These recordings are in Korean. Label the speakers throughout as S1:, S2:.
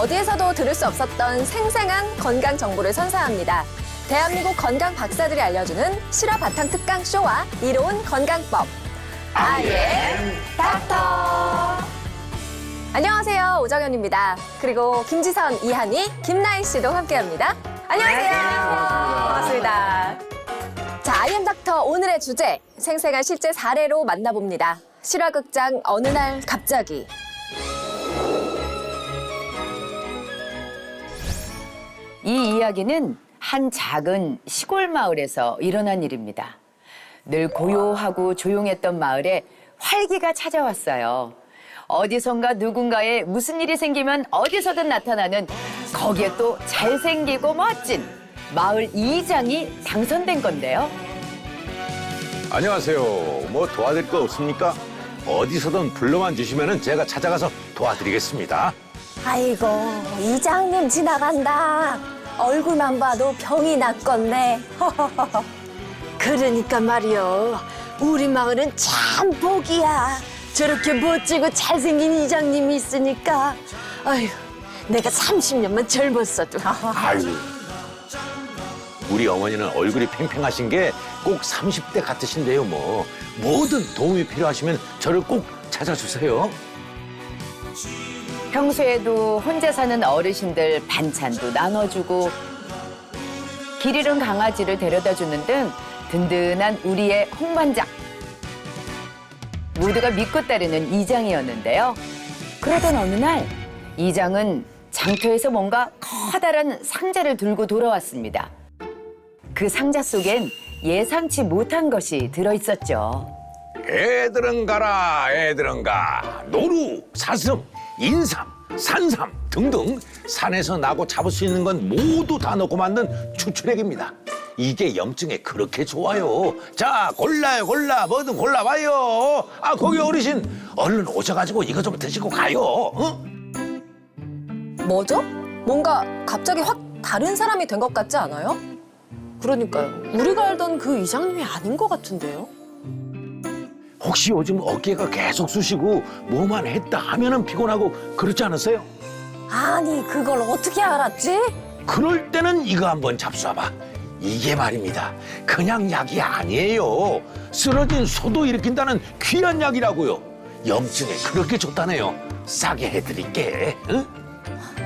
S1: 어디에서도 들을 수 없었던 생생한 건강 정보를 선사합니다. 대한민국 건강 박사들이 알려주는 실화 바탕 특강 쇼와 이로운 건강법. 아예 닥터. 안녕하세요, 오정현입니다. 그리고 김지선, 이한희, 김나희 씨도 함께합니다. 안녕하세요. 반갑습니다. 자, 아이엠 닥터 오늘의 주제, 생생한 실제 사례로 만나봅니다. 실화극장 어느 날 갑자기.
S2: 이 이야기는 한 작은 시골 마을에서 일어난 일입니다. 늘 고요하고 조용했던 마을에 활기가 찾아왔어요. 어디선가 누군가에 무슨 일이 생기면 어디서든 나타나는, 거기에 또 잘생기고 멋진 마을 이장이 당선된 건데요.
S3: 안녕하세요. 뭐 도와드릴 거 없습니까? 어디서든 불러만 주시면 제가 찾아가서 도와드리겠습니다.
S1: 아이고, 이장님 지나간다. 얼굴만 봐도 병이 났겠네.
S4: 그러니까 말이요. 우리 마을은 참 복이야. 저렇게 멋지고 잘생긴 이장님이 있으니까. 아휴, 내가 30년만 젊었어도.
S3: 아유, 우리 어머니는 얼굴이 팽팽하신 게 꼭 30대 같으신데요. 뭐든 도움이 필요하시면 저를 꼭 찾아주세요.
S2: 평소에도 혼자 사는 어르신들 반찬도 나눠주고, 길 잃은 강아지를 데려다주는 등 든든한 우리의 홍반장. 모두가 믿고 따르는 이장이었는데요. 그러던 어느 날 이장은 장터에서 뭔가 커다란 상자를 들고 돌아왔습니다. 그 상자 속엔 예상치 못한 것이 들어있었죠.
S3: 애들은 가라, 애들은 가. 노루, 사슴, 인삼, 산삼 등등 산에서 나고 잡을 수 있는 건 모두 다 넣고 만든 추출액입니다. 이게 염증에 그렇게 좋아요. 자, 골라요, 뭐든 골라봐요. 아, 거기 어르신, 얼른 오셔가지고 이거 좀 드시고 가요. 응?
S1: 뭐죠? 뭔가 갑자기 확 다른 사람이 된 것 같지 않아요?
S4: 그러니까요. 우리가 알던 그 이장님이 아닌 것 같은데요.
S3: 혹시 요즘 어깨가 계속 쑤시고 뭐만 했다 하면은 피곤하고 그렇지 않으세요?
S1: 아니, 그걸 어떻게 알았지?
S3: 그럴 때는 이거 한번 잡숴봐. 이게 말입니다, 그냥 약이 아니에요. 쓰러진 소도 일으킨다는 귀한 약이라고요. 염증에 그렇게 좋다네요. 싸게 해드릴게. 응?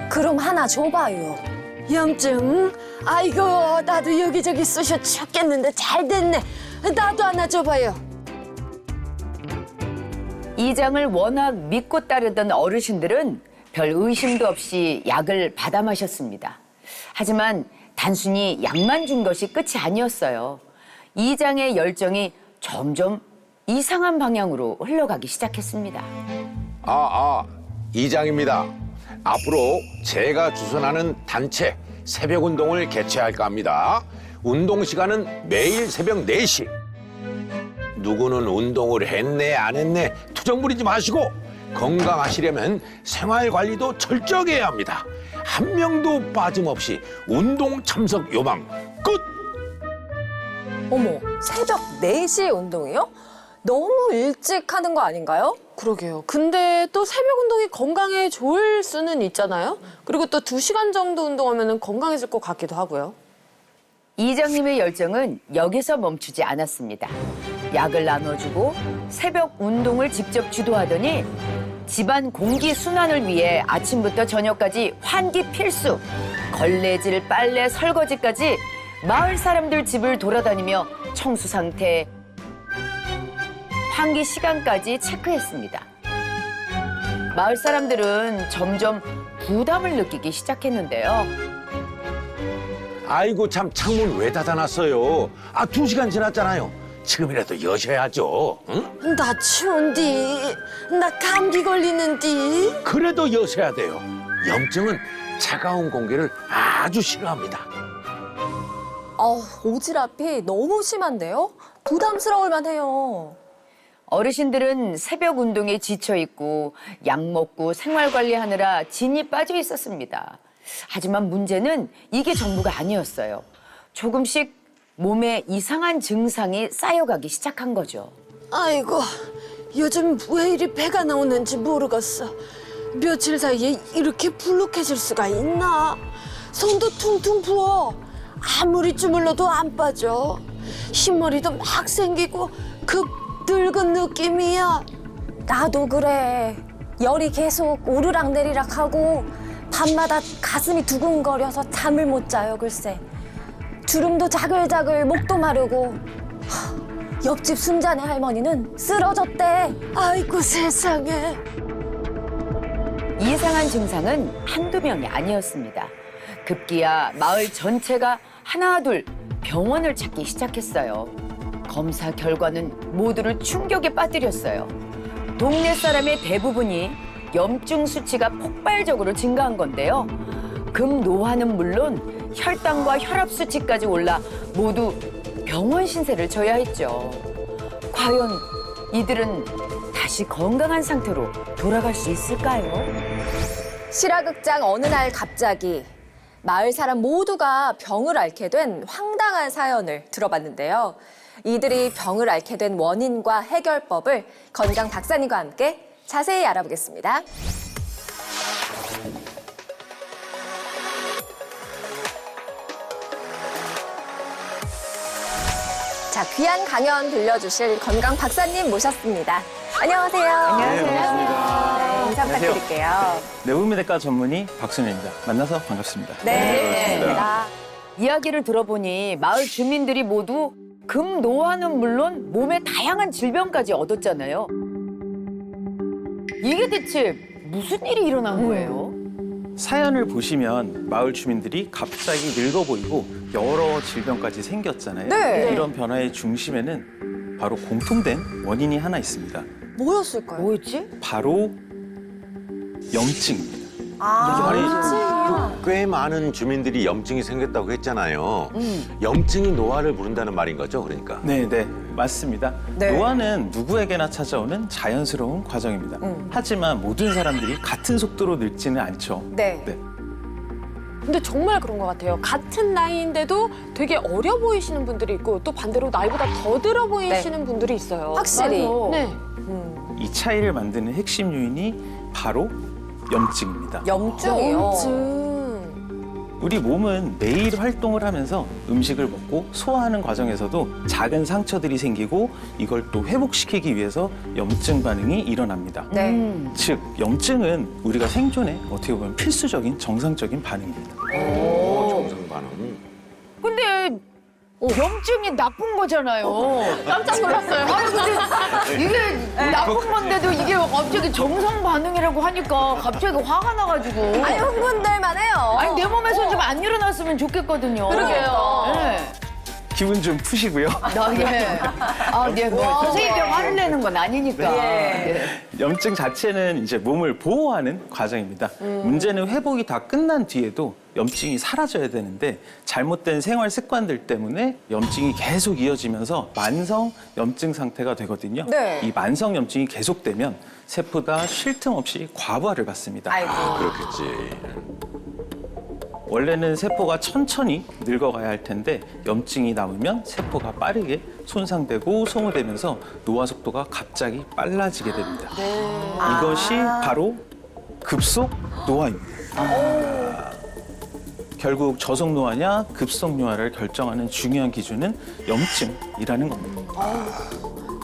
S1: 그럼 하나 줘봐요.
S4: 염증? 아이고, 나도 여기저기 쑤셔 죽겠는데 잘 됐네. 나도 하나 줘봐요.
S2: 이장을 워낙 믿고 따르던 어르신들은 별 의심도 없이 약을 받아 마셨습니다. 하지만 단순히 약만 준 것이 끝이 아니었어요. 이장의 열정이 점점 이상한 방향으로 흘러가기 시작했습니다.
S3: 이장입니다. 앞으로 제가 주선하는 단체 새벽 운동을 개최할까 합니다. 운동 시간은 매일 새벽 4시. 누구는 운동을 했네 안 했네 투정 부리지 마시고, 건강하시려면 생활 관리도 철저하게 해야 합니다. 한 명도 빠짐없이 운동 참석 요방 끝!
S1: 어머, 새벽 4시 운동이요? 너무 일찍 하는 거 아닌가요?
S4: 그러게요. 근데 또 새벽 운동이 건강에 좋을 수는 있잖아요. 그리고 또 2시간 정도 운동하면 건강해질 것 같기도 하고요.
S2: 이장님의 열정은 여기서 멈추지 않았습니다. 약을 나눠주고 새벽 운동을 직접 주도하더니 집안 공기 순환을 위해 아침부터 저녁까지 환기 필수, 걸레질, 빨래, 설거지까지 마을 사람들 집을 돌아다니며 청소 상태, 환기 시간까지 체크했습니다. 마을 사람들은 점점 부담을 느끼기 시작했는데요.
S3: 아이고, 참, 창문 왜 닫아놨어요? 2시간 지났잖아요. 지금이라도 여셔야죠. 응?
S4: 나 추운디. 나 감기 걸리는디.
S3: 그래도 여셔야 돼요. 염증은 차가운 공기를 아주 싫어합니다.
S1: 오지랖이 너무 심한데요? 부담스러울 만해요.
S2: 어르신들은 새벽 운동에 지쳐 있고 약 먹고 생활 관리하느라 진이 빠져 있었습니다. 하지만 문제는 이게 전부가 아니었어요. 조금씩 몸에 이상한 증상이 쌓여가기 시작한 거죠.
S4: 아이고, 요즘 왜 이리 배가 나오는지 모르겠어. 며칠 사이에 이렇게 불룩해질 수가 있나? 손도 퉁퉁 부어. 아무리 주물러도 안 빠져. 흰머리도 막 생기고 급 늙은 느낌이야.
S1: 나도 그래. 열이 계속 오르락내리락 하고 밤마다 가슴이 두근거려서 잠을 못 자요, 글쎄. 주름도 자글자글, 목도 마르고. 옆집 순자네 할머니는 쓰러졌대.
S4: 아이고 세상에.
S2: 이상한 증상은 한두 명이 아니었습니다. 급기야 마을 전체가 하나둘 병원을 찾기 시작했어요. 검사 결과는 모두를 충격에 빠뜨렸어요. 동네 사람의 대부분이 염증 수치가 폭발적으로 증가한 건데요. 금노화는 물론 혈당과 혈압 수치까지 올라 모두 병원 신세를 져야 했죠. 과연 이들은 다시 건강한 상태로 돌아갈 수 있을까요?
S1: 실화극장 어느 날 갑자기 마을 사람 모두가 병을 앓게 된 황당한 사연을 들어봤는데요. 이들이 병을 앓게 된 원인과 해결법을 건강 박사님과 함께 자세히 알아보겠습니다. 자, 귀한 강연 들려주실 건강 박사님 모셨습니다. 안녕하세요.
S2: 안녕하세요.
S1: 네, 인사 부탁드릴게요.
S5: 내부미대과 전문의 박순현입니다. 만나서 반갑습니다.
S1: 네, 반갑습니다.
S2: 이야기를 들어보니 마을 주민들이 모두 금노화는 물론 몸에 다양한 질병까지 얻었잖아요. 이게 대체 무슨 일이 일어난 거예요?
S5: 사연을 보시면 마을 주민들이 갑자기 늙어 보이고 여러 질병까지 생겼잖아요.
S1: 네.
S5: 이런 변화의 중심에는 바로 공통된 원인이 하나 있습니다.
S1: 뭐였을까요?
S2: 뭐였지?
S5: 바로 염증입니다.
S3: 꽤 많은 주민들이 염증이 생겼다고 했잖아요. 염증이 노화를 부른다는 말인 거죠, 그러니까.
S5: 네, 맞습니다.
S1: 네.
S5: 노화는 누구에게나 찾아오는 자연스러운 과정입니다. 하지만 모든 사람들이 같은 속도로 늙지는 않죠.
S1: 네.
S6: 근데 정말 그런 것 같아요. 같은 나이인데도 되게 어려 보이시는 분들이 있고 또 반대로 나이보다 더 들어 보이시는 분들이 있어요.
S1: 확실히.
S6: 네.
S5: 이 차이를 만드는 핵심 요인이 바로 염증입니다.
S1: 염증이요.
S5: 우리 몸은 매일 활동을 하면서 음식을 먹고 소화하는 과정에서도 작은 상처들이 생기고 이걸 또 회복시키기 위해서 염증 반응이 일어납니다.
S1: 네.
S5: 즉, 염증은 우리가 생존에 어떻게 보면 필수적인 정상적인 반응입니다.
S3: 오, 정상 반응.
S2: 근데 염증이 나쁜 거잖아요.
S6: 깜짝 놀랐어요.
S2: 이게 나쁜 건데도 이게 갑자기 정상 반응이라고 하니까 갑자기 화가 나가지고.
S1: 아니, 흥분될만 해요.
S2: 아니, 내 몸에서 좀 안 일어났으면 좋겠거든요.
S6: 그러게요.
S2: 네.
S5: 기분 좀 푸시고요.
S2: 뭐 선생님이 화를 내는 건 아니니까. 네.
S5: 염증 자체는 이제 몸을 보호하는 과정입니다. 문제는 회복이 다 끝난 뒤에도 염증이 사라져야 되는데 잘못된 생활 습관들 때문에 염증이 계속 이어지면서 만성 염증 상태가 되거든요.
S1: 네.
S5: 이 만성 염증이 계속되면 세포가 쉴 틈 없이 과부하를 받습니다.
S1: 아이고.
S3: 그렇겠지.
S5: 원래는 세포가 천천히 늙어가야 할 텐데 염증이 남으면 세포가 빠르게 손상되고 소모되면서 노화 속도가 갑자기 빨라지게 됩니다. 이것이 바로 급속 노화입니다. 결국 저속 노화냐 급속 노화를 결정하는 중요한 기준은 염증이라는 겁니다.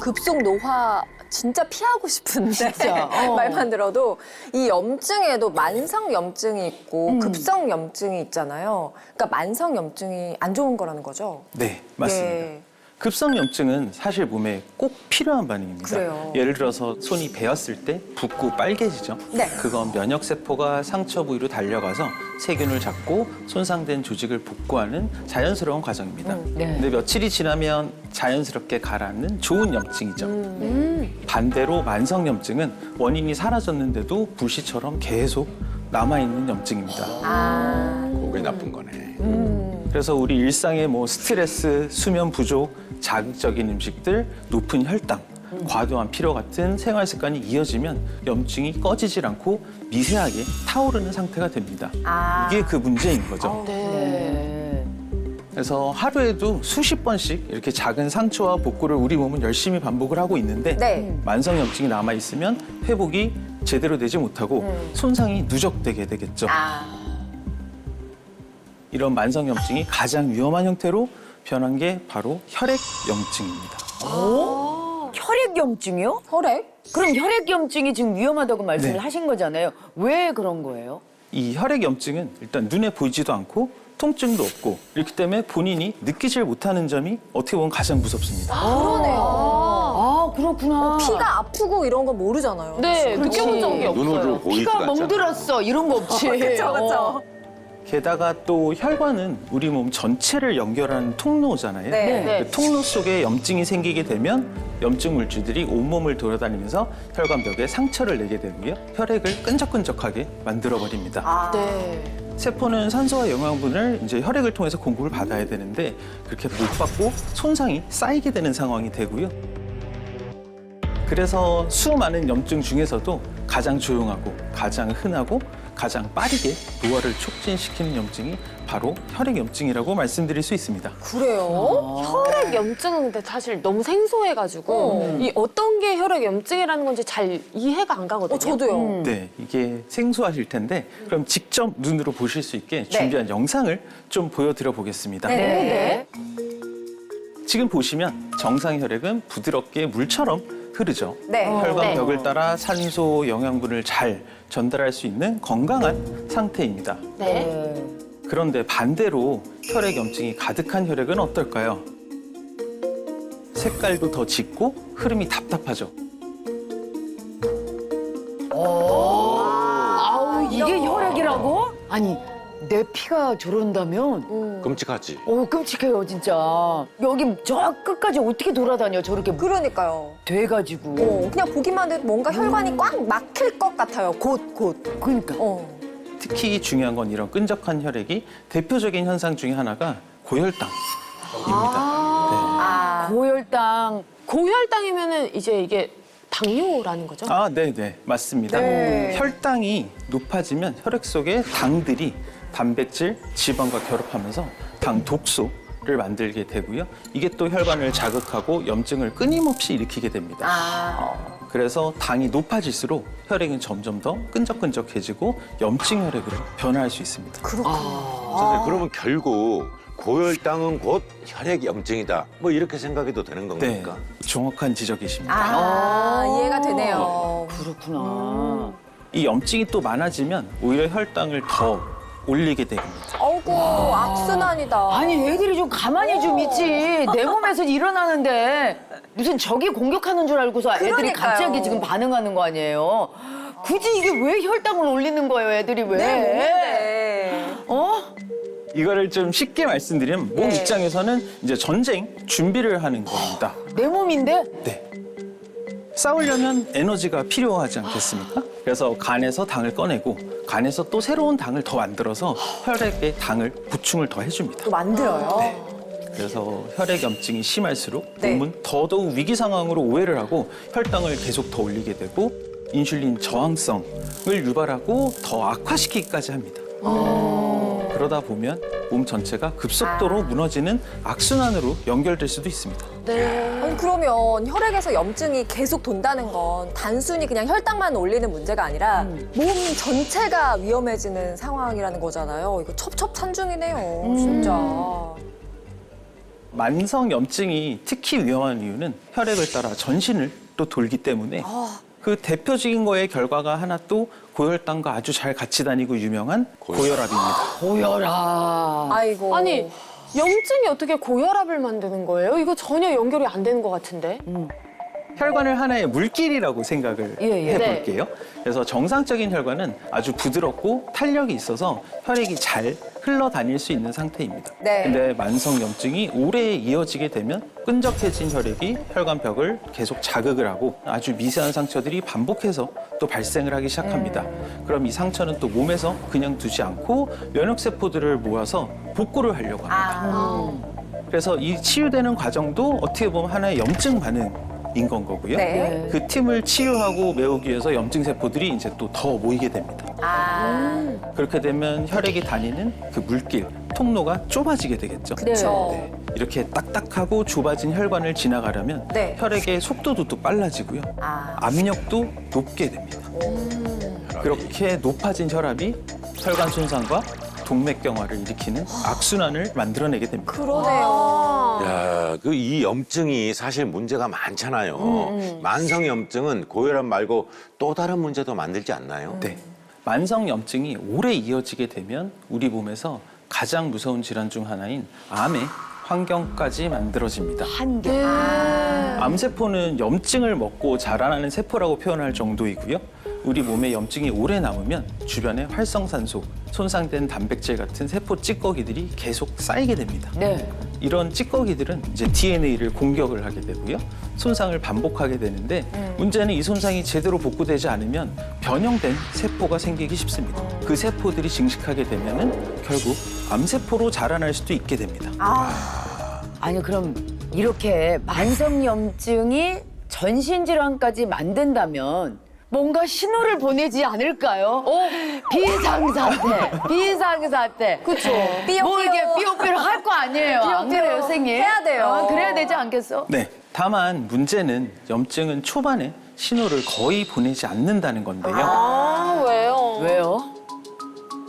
S1: 급속 노화 진짜 피하고 싶은데
S2: 진짜.
S1: 말만 들어도 이 염증에도 만성 염증이 있고 급성 염증이 있잖아요. 그러니까 만성 염증이 안 좋은 거라는 거죠.
S5: 네, 맞습니다.
S1: 예.
S5: 급성 염증은 사실 몸에 꼭 필요한 반응입니다.
S1: 그래요.
S5: 예를 들어서 손이 베었을 때 붓고 빨개지죠.
S1: 네.
S5: 그건 면역 세포가 상처 부위로 달려가서 세균을 잡고 손상된 조직을 복구하는 자연스러운 과정입니다.
S2: 네.
S5: 근데 며칠이 지나면 자연스럽게 가라앉는 좋은 염증이죠. 반대로 만성 염증은 원인이 사라졌는데도 불씨처럼 계속 남아있는 염증입니다.
S3: 그게 나쁜 거네.
S5: 그래서 우리 일상의 뭐 스트레스, 수면 부족, 자극적인 음식들, 높은 혈당, 과도한 피로 같은 생활 습관이 이어지면 염증이 꺼지질 않고 미세하게 타오르는 상태가 됩니다. 이게 그 문제인 거죠.
S2: 네.
S5: 그래서 하루에도 수십 번씩 이렇게 작은 상처와 복구를 우리 몸은 열심히 반복을 하고 있는데
S1: 네.
S5: 만성 염증이 남아 있으면 회복이 제대로 내지 못하고 손상이 누적되게 되겠죠. 이런 만성염증이 가장 위험한 형태로 변한 게 바로 혈액염증입니다.
S2: 혈액염증이요?
S1: 혈액?
S2: 그럼 혈액염증이 지금 위험하다고 말씀을
S5: 네.
S2: 하신 거잖아요. 왜 그런 거예요?
S5: 이 혈액염증은 일단 눈에 보이지도 않고 통증도 없고 이렇기 때문에 본인이 느끼질 못하는 점이 어떻게 보면 가장 무섭습니다.
S2: 아, 그렇구나.
S1: 피가 아프고 이런 건 모르잖아요.
S6: 네,
S2: 그렇지.
S6: 느껴본 적이 없어요.
S3: 눈으로 보일 것
S2: 피가
S3: 같잖아.
S2: 멍들었어. 이런 거 없지.
S1: 그쵸, 그쵸.
S5: 게다가 또 혈관은 우리 몸 전체를 연결하는 통로잖아요.
S1: 네.
S6: 네.
S5: 그 통로 속에 염증이 생기게 되면 염증 물질들이 온몸을 돌아다니면서 혈관벽에 상처를 내게 되고요. 혈액을 끈적끈적하게 만들어 버립니다.
S6: 네.
S5: 세포는 산소와 영양분을 이제 혈액을 통해서 공급을 받아야 되는데 그렇게 못 받고 손상이 쌓이게 되는 상황이 되고요. 그래서 수많은 염증 중에서도 가장 조용하고 가장 흔하고 가장 빠르게 노화를 촉진시키는 염증이 바로 혈액염증이라고 말씀드릴 수 있습니다.
S1: 그래요?
S6: 혈액 염증은 근데 사실 너무 생소해가지고 이 어떤 게 혈액 염증이라는 건지 잘 이해가 안 가거든요.
S1: 저도요.
S5: 네, 이게 생소하실 텐데 그럼 직접 눈으로 보실 수 있게 준비한 영상을 좀 보여드려 보겠습니다.
S1: 네.
S5: 지금 보시면 정상 혈액은 부드럽게 물처럼 흐르죠.
S1: 네.
S5: 혈관벽을 따라 산소, 영양분을 잘 전달할 수 있는 건강한 상태입니다.
S6: 네.
S5: 그런데 반대로 혈액염증이 가득한 혈액은 어떨까요? 색깔도 더 짙고 흐름이 답답하죠.
S2: 아우, 이게 혈액이라고? 아니, 내 피가 저런다면
S3: 끔찍하지.
S2: 끔찍해요, 진짜. 여기 저 끝까지 어떻게 돌아다녀, 저렇게
S1: 그러니까요.
S2: 돼가지고.
S1: 그냥 보기만 해도 뭔가 혈관이 꽉 막힐 것 같아요. 곧.
S2: 그러니까.
S5: 특히 중요한 건 이런 끈적한 혈액이 대표적인 현상 중에 하나가 고혈당입니다.
S2: 고혈당.
S6: 고혈당이면은 이제 이게 당뇨라는 거죠?
S5: 네, 맞습니다.
S1: 네.
S5: 혈당이 높아지면 혈액 속의 당들이 단백질, 지방과 결합하면서 당 독소를 만들게 되고요. 이게 또 혈관을 자극하고 염증을 끊임없이 일으키게 됩니다. 그래서 당이 높아질수록 혈액은 점점 더 끈적끈적해지고 염증 혈액으로 변화할 수 있습니다.
S3: 선생님, 그러면 결국 고혈당은 곧 혈액염증이다. 뭐 이렇게 생각해도 되는
S5: 네,
S3: 겁니까?
S5: 정확한 지적이십니다.
S1: 이해가 되네요.
S2: 그렇구나.
S5: 이 염증이 또 많아지면 오히려 혈당을 더 올리게 됩니다.
S1: 어구, 악순환이다.
S2: 아니, 애들이 좀 가만히 좀 있지. 내 몸에서 일어나는데 무슨 적이 공격하는 줄 알고서 애들이
S1: 그러니까요.
S2: 갑자기 지금 반응하는 거 아니에요? 굳이 이게 왜 혈당을 올리는 거예요, 애들이 왜?
S1: 네.
S5: 이거를 좀 쉽게 말씀드리면 몸 입장에서는 이제 전쟁 준비를 하는 겁니다.
S2: 내 몸인데?
S5: 네. 싸우려면 에너지가 필요하지 않겠습니까? 그래서 간에서 당을 꺼내고 간에서 또 새로운 당을 더 만들어서 혈액에 당을 보충을 더 해줍니다.
S1: 또 만들어요.
S5: 그래서 혈액염증이 심할수록
S1: 네.
S5: 몸은 더더욱 위기 상황으로 오해를 하고 혈당을 계속 더 올리게 되고 인슐린 저항성을 유발하고 더 악화시키기까지 합니다. 그러다 보면 몸 전체가 급속도로 무너지는 악순환으로 연결될 수도 있습니다.
S1: 아니, 그러면 혈액에서 염증이 계속 돈다는 건 단순히 그냥 혈당만 올리는 문제가 아니라 몸 전체가 위험해지는 상황이라는 거잖아요. 이거 첩첩산중이네요, 진짜.
S5: 만성 염증이 특히 위험한 이유는 혈액을 따라 전신을 또 돌기 때문에 그 대표적인 거의 결과가 하나 또 고혈당과 아주 잘 같이 다니고 유명한 고혈압입니다.
S2: 고혈압.
S1: 아이고.
S6: 아니, 염증이 어떻게 고혈압을 만드는 거예요? 이거 전혀 연결이 안 되는 것 같은데.
S5: 혈관을 하나의 물길이라고 생각을
S2: 예.
S5: 해볼게요. 그래서 정상적인 혈관은 아주 부드럽고 탄력이 있어서 혈액이 잘 흘러다닐 수 있는 상태입니다.
S1: 네.
S5: 근데 만성 염증이 오래 이어지게 되면 끈적해진 혈액이 혈관벽을 계속 자극을 하고 아주 미세한 상처들이 반복해서 또 발생을 하기 시작합니다. 그럼 이 상처는 또 몸에서 그냥 두지 않고 면역세포들을 모아서 복구를 하려고 합니다. 그래서 이 치유되는 과정도 어떻게 보면 하나의 염증 반응인 건 거고요.
S1: 네.
S5: 그 틈을 치유하고 메우기 위해서 염증 세포들이 이제 또 더 모이게 됩니다. 그렇게 되면 혈액이 다니는 그 물길, 통로가 좁아지게 되겠죠.
S1: 그쵸.
S5: 네. 이렇게 딱딱하고 좁아진 혈관을 지나가려면
S1: 네.
S5: 혈액의 속도도 또 빨라지고요. 압력도 높게 됩니다. 그렇게 높아진 혈압이 혈관 손상과 동맥경화를 일으키는 악순환을 만들어내게 됩니다.
S1: 그러네요.
S3: 야, 그 이 염증이 사실 문제가 많잖아요. 만성 염증은 고혈압 말고 또 다른 문제도 만들지 않나요?
S5: 네. 만성 염증이 오래 이어지게 되면 우리 몸에서 가장 무서운 질환 중 하나인 암의 환경까지 만들어집니다.
S2: 한계.
S5: 암세포는 염증을 먹고 자라나는 세포라고 표현할 정도이고요. 우리 몸에 염증이 오래 남으면 주변에 활성산소, 손상된 단백질 같은 세포 찌꺼기들이 계속 쌓이게 됩니다.
S2: 네.
S5: 이런 찌꺼기들은 이제 DNA를 공격을 하게 되고요. 손상을 반복하게 되는데 문제는 이 손상이 제대로 복구되지 않으면 변형된 세포가 생기기 쉽습니다. 그 세포들이 증식하게 되면은 결국 암세포로 자라날 수도 있게 됩니다.
S2: 아니 그럼 이렇게 만성염증이 전신질환까지 만든다면 뭔가 신호를 보내지 않을까요? 비상사태.
S1: 그쵸.
S2: 뭐 이게 삐용삐용 할 거 아니에요. 안 그래요, 선생님?
S1: 해야 돼요.
S2: 그래야 되지 않겠어?
S5: 네. 다만 문제는 염증은 초반에 신호를 거의 보내지 않는다는 건데요.
S6: 아, 왜요?
S2: 왜요?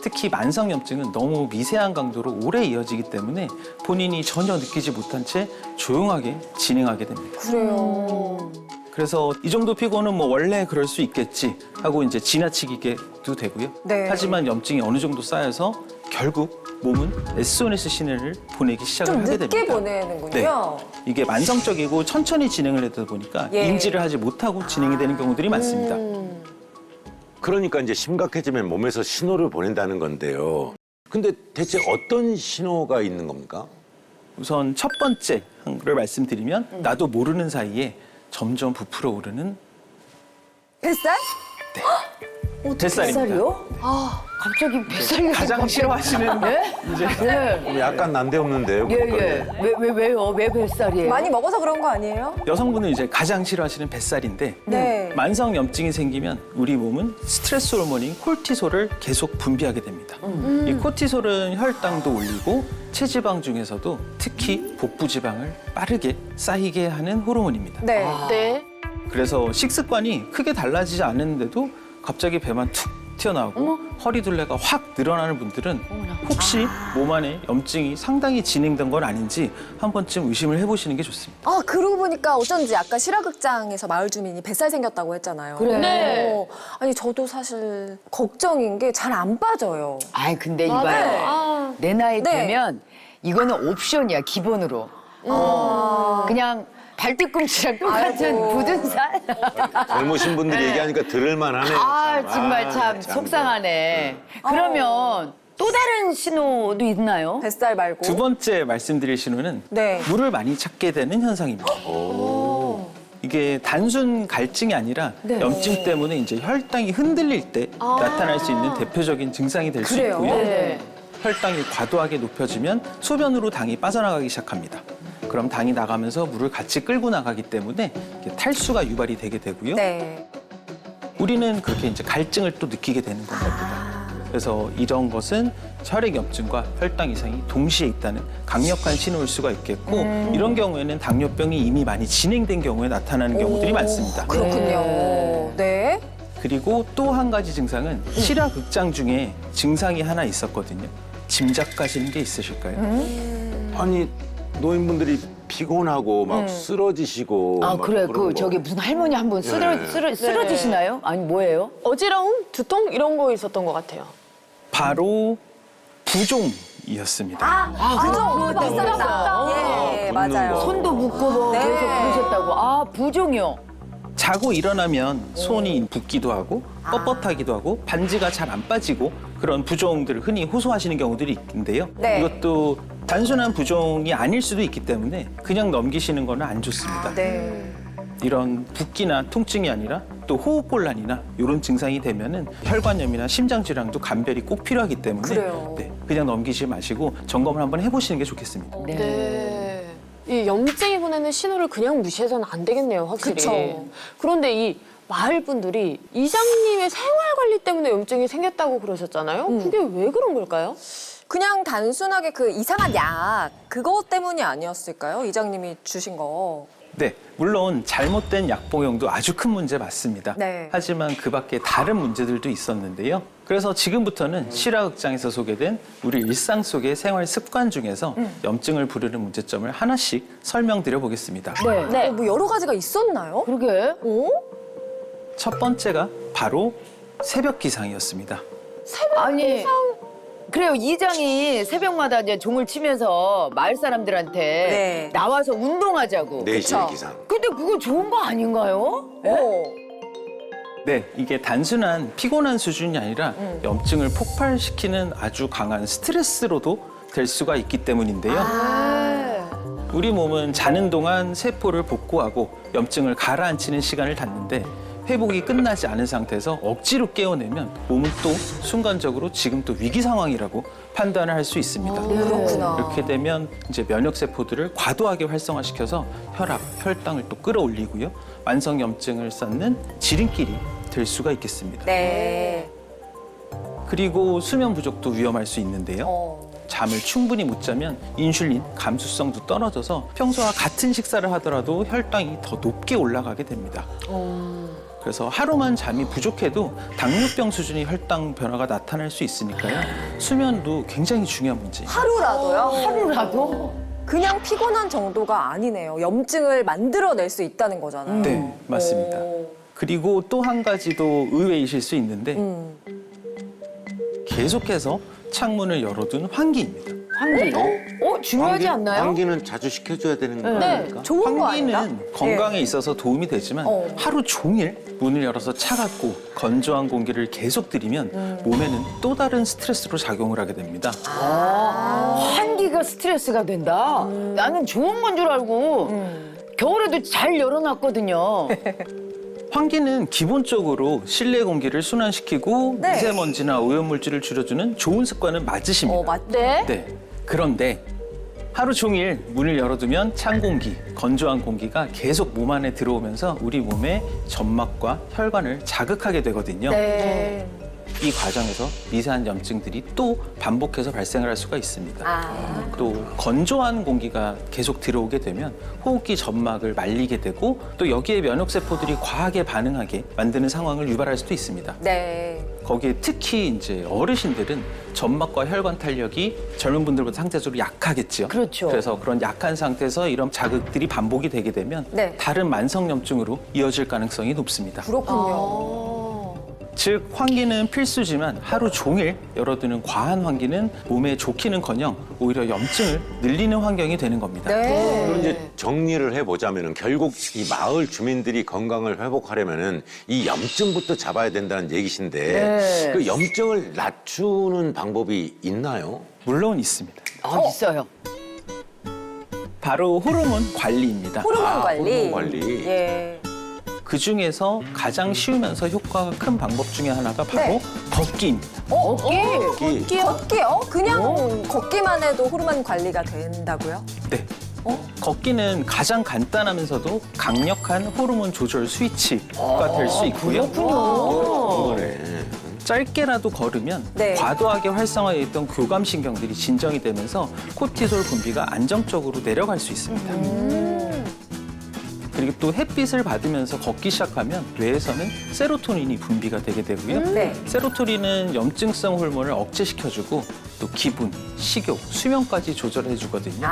S5: 특히 만성염증은 너무 미세한 강도로 오래 이어지기 때문에 본인이 전혀 느끼지 못한 채 조용하게 진행하게 됩니다.
S1: 그래요.
S5: 그래서 이 정도 피고는 뭐 원래 그럴 수 있겠지 하고 이제 지나치기도 되고요.
S1: 네.
S5: 하지만 염증이 어느 정도 쌓여서 결국 몸은 SOS 신호를 보내기 시작을
S1: 좀
S5: 하게
S1: 늦게
S5: 됩니다.
S1: 보내는군요.
S5: 이게 만성적이고 천천히 진행을 하다 보니까
S1: 예.
S5: 인지를 하지 못하고 진행이 되는 경우들이 많습니다.
S3: 그러니까 이제 심각해지면 몸에서 신호를 보낸다는 건데요. 근데 대체 어떤 신호가 있는 겁니까?
S5: 우선 첫 번째 를 말씀드리면 나도 모르는 사이에 점점 부풀어 오르는
S1: 뱃살?
S5: 뱃살입니다.
S2: 뱃살이요? 갑자기 뱃살이
S5: 가장 싫어하시는 이제
S2: 네.
S3: 약간 난데없는데요.
S2: 예. 왜요? 왜 뱃살이에요?
S1: 많이 먹어서 그런 거 아니에요?
S5: 여성분은 이제 가장 싫어하시는 뱃살인데
S1: 네.
S5: 만성 염증이 생기면 우리 몸은 스트레스 호르몬인 콜티솔을 계속 분비하게 됩니다. 이 콜티솔은 혈당도 올리고 체지방 중에서도 특히 복부 지방을 빠르게 쌓이게 하는 호르몬입니다.
S1: 네.
S6: 네.
S5: 그래서 식습관이 크게 달라지지 않는데도 갑자기 배만 툭 튀어나오고 허리둘레가 확 늘어나는 분들은 혹시 몸 안에 염증이 상당히 진행된 건 아닌지 한 번쯤 의심을 해보시는 게 좋습니다.
S1: 아, 그러고 보니까 어쩐지 아까 실화극장에서 마을 주민이 뱃살 생겼다고 했잖아요.
S2: 그래.
S6: 네.
S1: 아니, 저도 사실 걱정인 게 잘 안 빠져요.
S2: 아이 근데
S6: 맞아요.
S2: 이봐요.
S6: 아.
S2: 내 나이
S1: 네.
S2: 되면 이거는 옵션이야 기본으로. 그냥 발뒤꿈치랑 똑같은
S1: 아이고.
S2: 굳은 살.
S3: 젊으신 분들이 얘기하니까 들을만 하네요.
S2: 아
S3: 참.
S2: 정말 참
S3: 참.
S2: 속상하네. 그러면 또 다른 신호도 있나요?
S1: 뱃살 말고.
S5: 두 번째 말씀드릴 신호는
S1: 네.
S5: 물을 많이 찾게 되는 현상입니다. 이게 단순 갈증이 아니라 염증 때문에 이제 혈당이 흔들릴 때 나타날 수 있는 대표적인 증상이 될 수
S1: 그래요?
S5: 있고요.
S2: 네.
S5: 혈당이 과도하게 높여지면 소변으로 당이 빠져나가기 시작합니다. 그럼 당이 나가면서 물을 같이 끌고 나가기 때문에 이렇게 탈수가 유발이 되게 되고요.
S1: 네.
S5: 우리는 그렇게 이제 갈증을 또 느끼게 되는 겁니다. 그래서 이런 것은 혈액 염증과 혈당 이상이 동시에 있다는 강력한 신호일 수가 있겠고 이런 경우에는 당뇨병이 이미 많이 진행된 경우에 나타나는 경우들이 많습니다.
S1: 그렇군요. 네.
S5: 그리고 또 한 가지 증상은 실화 극장 중에 증상이 하나 있었거든요. 짐작 가시는 게 있으실까요?
S3: 아니 노인분들이 피곤하고 막 쓰러지시고
S2: 아
S3: 막
S2: 그래
S3: 그런
S2: 그
S3: 거.
S2: 저기 무슨 할머니 한 분 쓰러지시나요? 아니 뭐예요?
S6: 어지러움, 두통 이런 거 있었던 것 같아요.
S5: 바로 부종이었습니다.
S1: 그죠? 뱃살이다. 예,
S3: 붓는
S1: 맞아요.
S3: 거.
S2: 손도 묶고 뭐
S1: 네.
S2: 계속 그러셨다고. 아 부종이요.
S5: 자고 일어나면 손이 붓기도 하고 뻣뻣하기도 하고 반지가 잘 안 빠지고 그런 부종들을 흔히 호소하시는 경우들이 있는데요.
S1: 네.
S5: 이것도 단순한 부종이 아닐 수도 있기 때문에 그냥 넘기시는 거는 안 좋습니다.
S1: 네.
S5: 이런 붓기나 통증이 아니라 또 호흡곤란이나 이런 증상이 되면은 혈관염이나 심장질환도 감별이 꼭 필요하기 때문에
S1: 그래요.
S5: 그냥 넘기지 마시고 점검을 한번 해보시는 게 좋겠습니다.
S6: 네. 이 염증이 보내는 신호를 그냥 무시해서는 안 되겠네요, 확실히.
S1: 그쵸.
S6: 그런데 이 마을 분들이 이장님의 생활 관리 때문에 염증이 생겼다고 그러셨잖아요. 그게 왜 그런 걸까요?
S1: 그냥 단순하게 그 이상한 약 그것 때문이 아니었을까요? 이장님이 주신 거.
S5: 네, 물론 잘못된 약 복용도 아주 큰 문제 맞습니다.
S1: 네.
S5: 하지만 그 밖에 다른 문제들도 있었는데요. 그래서 지금부터는 실화극장에서 소개된 우리 일상 속의 생활 습관 중에서 염증을 부르는 문제점을 하나씩 설명드려 보겠습니다.
S2: 네.
S1: 뭐 여러 가지가 있었나요?
S2: 그러게.
S1: 어?
S5: 첫 번째가 바로 새벽 기상이었습니다.
S2: 아니. 그래요. 이장이 새벽마다 이제 종을 치면서 마을 사람들한테
S1: 네.
S2: 나와서 운동하자고.
S3: 4시의 기상.
S2: 근데 그거 좋은 거 아닌가요?
S5: 네, 이게 단순한 피곤한 수준이 아니라 염증을 폭발시키는 아주 강한 스트레스로도 될 수가 있기 때문인데요. 우리 몸은 자는 동안 세포를 복구하고 염증을 가라앉히는 시간을 갖는데 회복이 끝나지 않은 상태에서 억지로 깨어내면 몸은 또 순간적으로 지금 또 위기 상황이라고 판단을 할 수 있습니다.
S1: 그렇구나.
S5: 이렇게 되면 이제 면역 세포들을 과도하게 활성화시켜서 혈압, 혈당을 또 끌어올리고요. 만성 염증을 쌓는 지름길이 될 수가 있겠습니다.
S1: 네.
S5: 그리고 수면 부족도 위험할 수 있는데요. 잠을 충분히 못 자면 인슐린 감수성도 떨어져서 평소와 같은 식사를 하더라도 혈당이 더 높게 올라가게 됩니다. 그래서 하루만 잠이 부족해도 당뇨병 수준의 혈당 변화가 나타날 수 있으니까요. 수면도 굉장히 중요한 문제예요.
S1: 하루라도요?
S2: 하루라도?
S1: 그냥 피곤한 정도가 아니네요. 염증을 만들어낼 수 있다는 거잖아요.
S5: 네, 맞습니다. 그리고 또 한 가지도 의외이실 수 있는데 계속해서 창문을 열어둔 환기입니다.
S2: 환기. 중요하지 않나요?
S7: 환기는 자주 시켜줘야 되는 거
S1: 네.
S7: 아닙니까?
S1: 좋은 거 아닌가?
S5: 환기는 건강에 있어서 도움이 되지만 하루 종일 문을 열어서 차갑고 건조한 공기를 계속 들이면 몸에는 또 다른 스트레스로 작용을 하게 됩니다.
S2: 환기가 스트레스가 된다? 나는 좋은 건 줄 알고 겨울에도 잘 열어놨거든요.
S5: 환기는 기본적으로 실내 공기를 순환시키고
S1: 네.
S5: 미세먼지나 오염물질을 줄여주는 좋은 습관은 맞으십니다.
S1: 맞네.
S5: 네. 그런데 하루 종일 문을 열어두면 찬 공기, 건조한 공기가 계속 몸 안에 들어오면서 우리 몸의 점막과 혈관을 자극하게 되거든요.
S1: 네.
S5: 이 과정에서 미세한 염증들이 또 반복해서 발생을 할 수가 있습니다. 또 건조한 공기가 계속 들어오게 되면 호흡기 점막을 말리게 되고 또 여기에 면역세포들이 과하게 반응하게 만드는 상황을 유발할 수도 있습니다.
S1: 네.
S5: 거기에 특히 이제 어르신들은 점막과 혈관 탄력이 젊은 분들보다 상대적으로 약하겠죠.
S2: 그렇죠.
S5: 그래서 그런 약한 상태에서 이런 자극들이 반복이 되게 되면
S1: 네.
S5: 다른 만성염증으로 이어질 가능성이 높습니다.
S1: 그렇군요.
S5: 즉 환기는 필수지만 하루 종일 열어두는 과한 환기는 몸에 좋기는커녕 오히려 염증을 늘리는 환경이 되는 겁니다.
S1: 네.
S3: 그럼 이제 정리를 해보자면은 결국 이 마을 주민들이 건강을 회복하려면은 이 염증부터 잡아야 된다는 얘기신데
S2: 네.
S3: 그 염증을 낮추는 방법이 있나요?
S5: 물론 있습니다.
S2: 있어요.
S5: 바로 호르몬 관리입니다.
S1: 호르몬 관리.
S3: 호르몬 관리.
S1: 예.
S5: 그 중에서 가장 쉬우면서 효과가 큰 방법 중에 하나가 바로
S1: 네.
S5: 걷기입니다.
S1: 걷기요? 그냥 걷기만 해도 호르몬 관리가 된다고요?
S5: 네. 걷기는 가장 간단하면서도 강력한 호르몬 조절 스위치가 될 수 있고요.
S3: 그거네.
S5: 짧게라도 걸으면
S1: 네.
S5: 과도하게 활성화되어 있던 교감신경들이 진정이 되면서 코티솔 분비가 안정적으로 내려갈 수 있습니다. 그리고 또 햇빛을 받으면서 걷기 시작하면 뇌에서는 세로토닌이 분비가 되게 되고요.
S1: 네.
S5: 세로토닌은 염증성 호르몬을 억제시켜주고 또 기분, 식욕, 수면까지 조절해주거든요.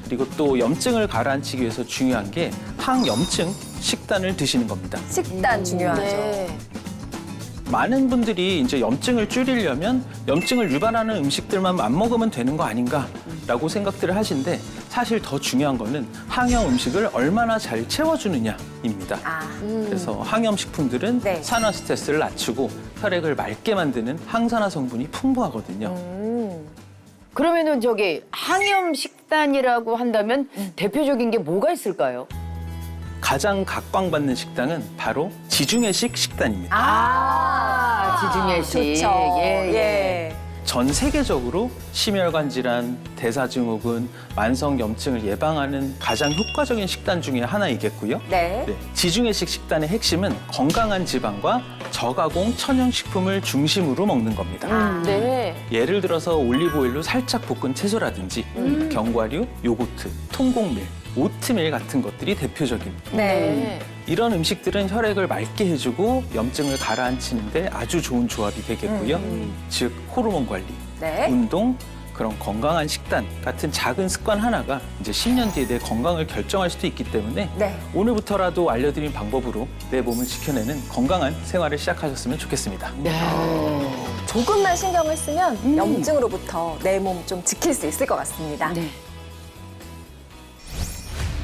S5: 그리고 또 염증을 가라앉히기 위해서 중요한 게 항염증 식단을 드시는 겁니다.
S1: 식단 중요하죠.
S5: 많은 분들이 이제 염증을 줄이려면 염증을 유발하는 음식들만 안 먹으면 되는 거 아닌가라고 생각들을 하시는데 사실 더 중요한 거는 항염 음식을 얼마나 잘 채워주느냐입니다. 그래서 항염 식품들은
S1: 네.
S5: 산화 스트레스를 낮추고 혈액을 맑게 만드는 항산화 성분이 풍부하거든요.
S2: 그러면은 저기 항염 식단이라고 한다면 대표적인 게 뭐가 있을까요?
S5: 가장 각광받는 식당은 바로 지중해식 식단입니다.
S2: 지중해식.
S1: 좋죠.
S2: 예.
S5: 전 세계적으로 심혈관 질환, 대사증후군, 만성 염증을 예방하는 가장 효과적인 식단 중에 하나이겠고요.
S1: 네.
S5: 지중해식 식단의 핵심은 건강한 지방과 저가공 천연식품을 중심으로 먹는 겁니다.
S6: 네.
S5: 예를 들어서 올리브오일로 살짝 볶은 채소라든지 견과류, 요거트, 통곡밀, 오트밀 같은 것들이 대표적입니다.
S6: 네.
S5: 이런 음식들은 혈액을 맑게 해주고 염증을 가라앉히는데 아주 좋은 조합이 되겠고요. 즉 호르몬 관리,
S1: 네.
S5: 운동, 그런 건강한 식단 같은 작은 습관 하나가 이제 10년 뒤에 내 건강을 결정할 수도 있기 때문에
S1: 네.
S5: 오늘부터라도 알려드린 방법으로 내 몸을 지켜내는 건강한 생활을 시작하셨으면 좋겠습니다.
S1: 조금만 신경을 쓰면 염증으로부터 내 몸 좀 지킬 수 있을 것 같습니다.
S2: 네.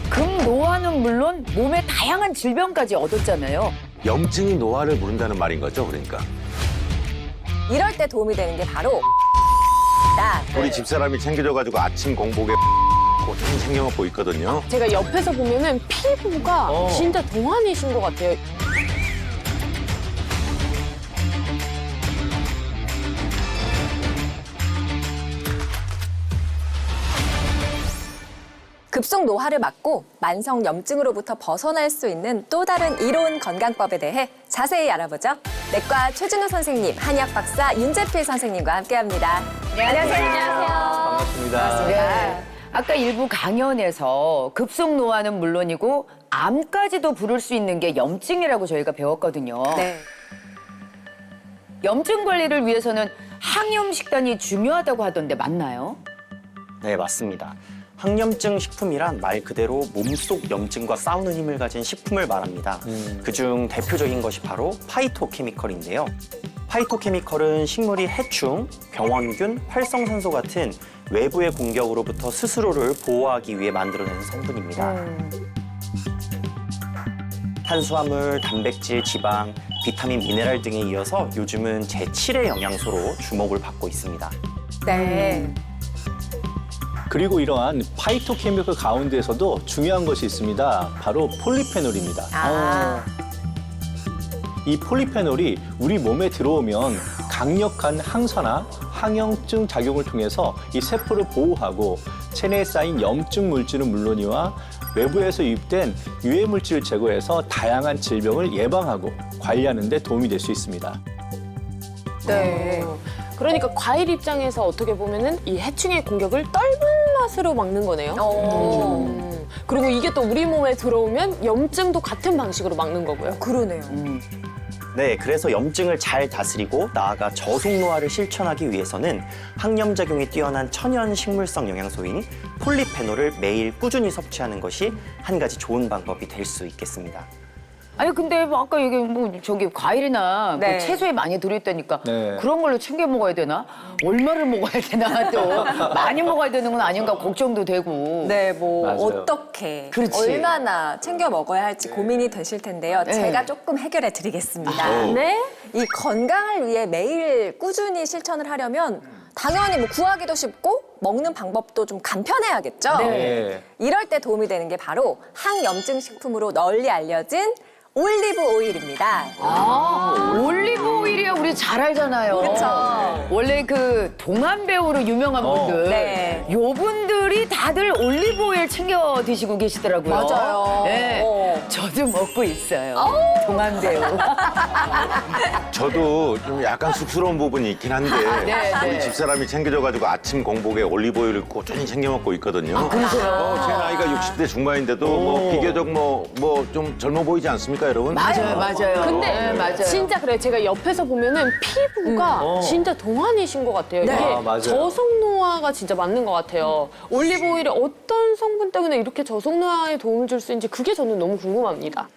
S2: 금노화는 물론 몸의 다양한 질병까지 얻었잖아요.
S3: 염증이 노화를 부른다는 말인 거죠, 그러니까.
S1: 이럴 때 도움이 되는 게 바로
S3: 우리 집사람이 챙겨줘가지고 아침 공복에 꾸준히 챙겨 먹고 있거든요.
S6: 제가 옆에서 보면은 피부가 진짜 동안이신 것 같아요.
S1: 급속 노화를 막고 만성 염증으로부터 벗어날 수 있는 또 다른 이로운 건강법에 대해 자세히 알아보죠. 내과 최준호 선생님, 한의학 박사 윤재필 선생님과 함께합니다. 안녕하세요.
S7: 반갑습니다.
S2: 네. 아까 일부 강연에서 급속 노화는 물론이고 암까지도 부를 수 있는 게 염증이라고 저희가 배웠거든요.
S1: 네.
S2: 염증 관리를 위해서는 항염 식단이 중요하다고 하던데 맞나요?
S7: 네, 맞습니다. 항염증 식품이란 말 그대로 몸속 염증과 싸우는 힘을 가진 식품을 말합니다. 그중 대표적인 것이 바로 파이토케미컬인데요. 파이토케미컬은 식물이 해충, 병원균, 활성산소 같은 외부의 공격으로부터 스스로를 보호하기 위해 만들어내는 성분입니다. 탄수화물, 단백질, 지방, 비타민, 미네랄 등에 이어서 요즘은 제7의 영양소로 주목을 받고 있습니다.
S1: 네.
S8: 그리고 이러한 파이토케미컬 가운데에서도 중요한 것이 있습니다. 바로 폴리페놀입니다. 이 폴리페놀이 우리 몸에 들어오면 강력한 항산화, 항염증 작용을 통해서 이 세포를 보호하고 체내에 쌓인 염증 물질은 물론이와 외부에서 유입된 유해 물질을 제거해서 다양한 질병을 예방하고 관리하는 데 도움이 될 수 있습니다.
S1: 네.
S6: 그러니까 과일 입장에서 어떻게 보면은 이 해충의 공격을 떫은 맛으로 막는 거네요. 그리고 이게 또 우리 몸에 들어오면 염증도 같은 방식으로 막는 거고요.
S1: 그러네요.
S7: 네, 그래서 염증을 잘 다스리고 나아가 저속노화를 실천하기 위해서는 항염작용이 뛰어난 천연 식물성 영양소인 폴리페놀을 매일 꾸준히 섭취하는 것이 한 가지 좋은 방법이 될 수 있겠습니다.
S2: 아니 근데 뭐 아까 얘기 뭐 저기 과일이나
S1: 네.
S2: 뭐 채소에 많이 들어있다니까
S8: 네.
S2: 그런 걸로 챙겨 먹어야 되나? 얼마를 먹어야 되나 또 많이 먹어야 되는 건 아닌가 걱정도 되고.
S1: 네, 뭐
S8: 맞아요.
S1: 어떻게
S2: 그렇지.
S1: 얼마나 챙겨 먹어야 할지 고민이 되실 텐데요.
S2: 네.
S1: 제가 조금 해결해 드리겠습니다.
S6: 네?
S1: 이 건강을 위해 매일 꾸준히 실천을 하려면 당연히 뭐 구하기도 쉽고 먹는 방법도 좀 간편해야겠죠.
S8: 네.
S1: 이럴 때 도움이 되는 게 바로 항염증 식품으로 널리 알려진 올리브 오일입니다.
S2: 올리브 오일이야 우리 잘 알잖아요.
S1: 그쵸.
S2: 원래 그 동안 배우로 유명한 분들,
S1: 네.
S2: 요분들이 다들 올리브 오일 챙겨 드시고 계시더라고요.
S1: 맞아요.
S2: 네. 저도 먹고 있어요. 동안 배우.
S3: 저도 좀 약간 쑥스러운 부분이 있긴 한데
S2: 네, 네.
S3: 우리 집사람이 챙겨줘가지고 아침 공복에 올리브오일을 꾸준히 챙겨 먹고 있거든요.
S2: 그러세요?
S3: 제 나이가 60대 중반인데도 뭐 비교적 뭐 좀 젊어 보이지 않습니까, 여러분?
S2: 맞아요, 맞아요.
S6: 근데
S2: 네, 맞아요.
S6: 진짜 그래요. 제가 옆에서 보면은 피부가 진짜 동안이신 것 같아요.
S1: 네.
S6: 이게
S8: 아, 맞아요.
S6: 저속노화가 진짜 맞는 것 같아요. 올리브 오일이 어떤 성분 때문에 이렇게 저속노화에 도움을 줄 수 있는지 그게 저는 너무 궁금합니다.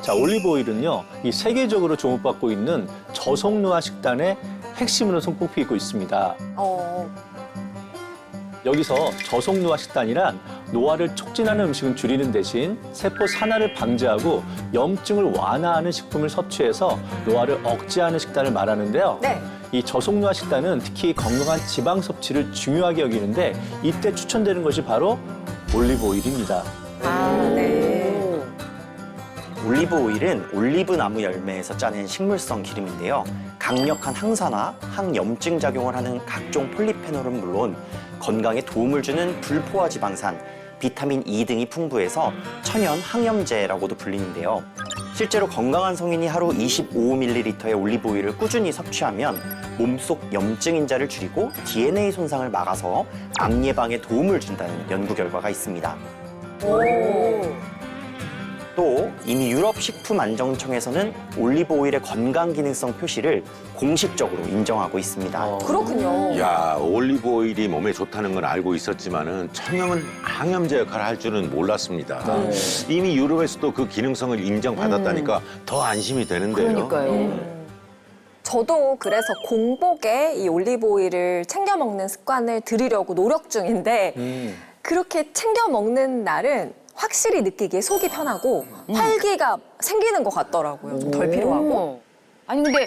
S8: 자, 올리브 오일은요, 이 세계적으로 주목받고 있는 저속노화 식단의 핵심으로 손꼽히고 있습니다. 여기서 저속노화 식단이란 노화를 촉진하는 음식은 줄이는 대신 세포 산화를 방지하고 염증을 완화하는 식품을 섭취해서 노화를 억제하는 식단을 말하는데요.
S1: 네.
S8: 이 저속노화 식단은 특히 건강한 지방 섭취를 중요하게 여기는데 이때 추천되는 것이 바로 올리브 오일입니다.
S7: 올리브 오일은 올리브 나무 열매에서 짜낸 식물성 기름인데요. 강력한 항산화, 항염증 작용을 하는 각종 폴리페놀은 물론 건강에 도움을 주는 불포화 지방산, 비타민 E 등이 풍부해서 천연 항염제라고도 불리는데요. 실제로 건강한 성인이 하루 25ml의 올리브 오일을 꾸준히 섭취하면 몸속 염증 인자를 줄이고 DNA 손상을 막아서 암 예방에 도움을 준다는 연구 결과가 있습니다. 또 이미 유럽 식품안정청에서는 올리브 오일의 건강 기능성 표시를 공식적으로 인정하고 있습니다.
S1: 그렇군요.
S3: 야, 올리브 오일이 몸에 좋다는 건 알고 있었지만은 천연은 항염제 역할을 할 줄은 몰랐습니다. 이미 유럽에서도 그 기능성을 인정받았다니까 더 안심이 되는데요.
S2: 그러니까요.
S1: 저도 그래서 공복에 이 올리브 오일을 챙겨 먹는 습관을 들이려고 노력 중인데 그렇게 챙겨 먹는 날은 확실히 느끼기에 속이 편하고 활기가 생기는 것 같더라고요. 좀 덜 피로하고.
S2: 아니 근데